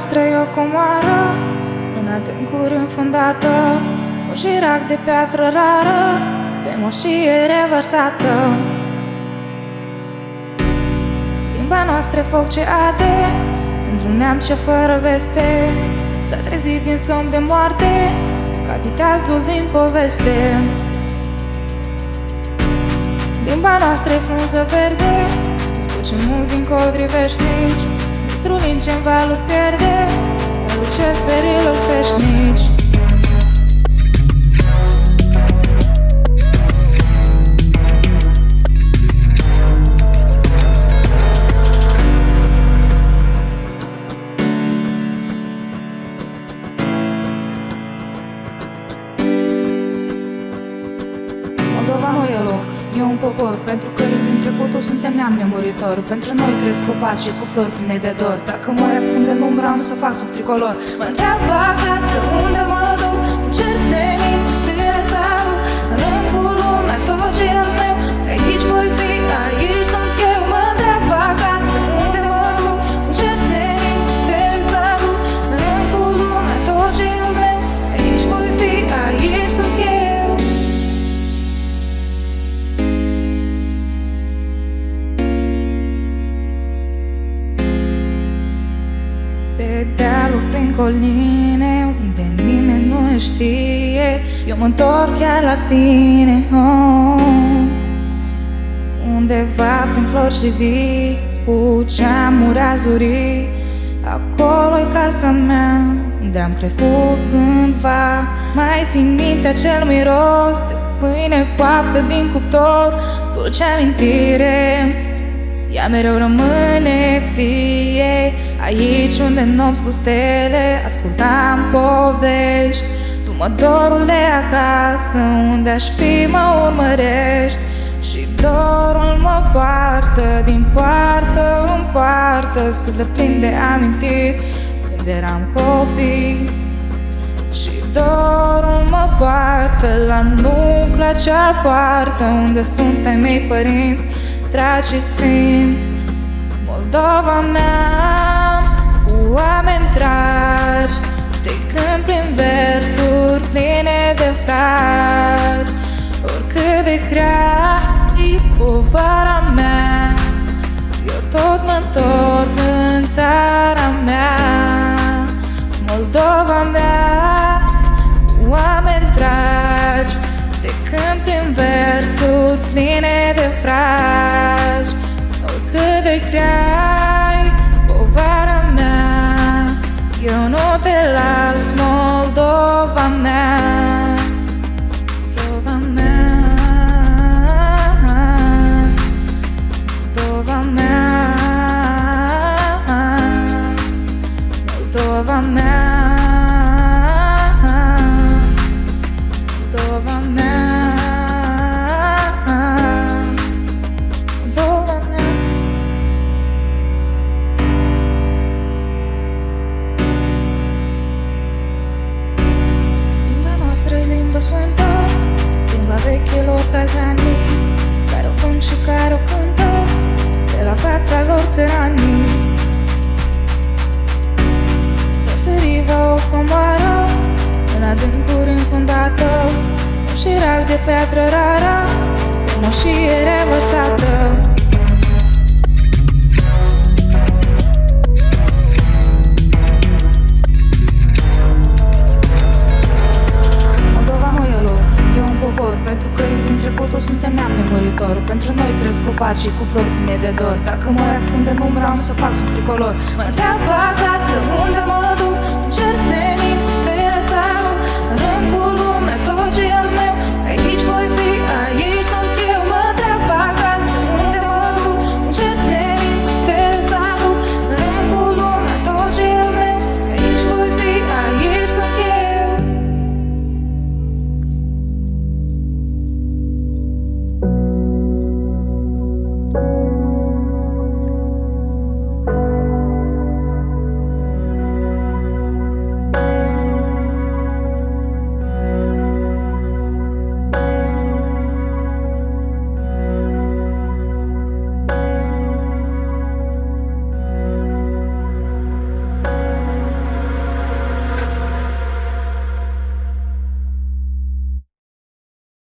noastră e o comoară în adâncuri înfundată, un șirac de piatră rară pe moșie revărsată. Limba noastră e foc ce arde într-un neam ce fără veste s-a trezit din somn de moarte ca viteazul din poveste. Limba noastră e frunză verde, zbuce mult din codri veșnici, distrulind ce-n valuri pierde la luceferilor veșnici. Moldova nu e loc, e un popor, pentru că din trecutul suntem neam nemuritor. Pentru noi cresc copacii cu flori pline de dor. Dacă mă ascund în umbra, am să o fac sub tricolor. Mă întreabă acasă unde mă duc, ce senin cu stele sau rând cu lumea tot ce e al meu. Că aici voi fi, aici sunt eu. Mă întreabă acasă unde mă duc, ce senin cu stele sau rând cu lumea tot ce e al meu. Aici voi fi, aici sunt eu. Pe dealuri, prin coline, unde nimeni nu știe, eu mă întorc chiar la tine, undeva prin flori și vii, cu geamuri azurii. Acolo-i casa mea, unde am crescut cândva. Mai țin minte acel miros de pâine coaptă din cuptor, dulce amintire, ea mereu rămâne vie. Aici unde nopți cu stele ascultam povești, tu mă dorule acasă, unde aș fi mă urmărești. Și dorul mă poartă din poartă în poartă, suflet plin de amintiri când eram copii. Și dorul mă poartă la nuclea cea poartă, unde sunt ai mei părinți dragi și sfinți. Moldova mea, cu oameni dragi, te cânt prin versuri pline de frați. Oricât de grea e povara mea, eu tot mă întorc în țara mea. Moldova mea, cu oameni dragi, te cânt prin versuri pline de frați. Oricât de grea-i povara mea, eu nu te las, Moldova mea. Moldova mea, Moldova mea, Moldova mea, Moldova mea. Limba sfântă, limba vechilor cazanii, care o cânt și care o cântă de la patra lor țăranii. Răsăriva o comoară în adâncuri înfundată, un șirac de piatră rară pe moșie revărsată. Pentru că din trecutul suntem neam nemuritor. Pentru noi cresc copacii cu flori pline de dor. Dacă mă ascund în umbra, am să o fac sub tricolor. Mă întreabă acasă unde mă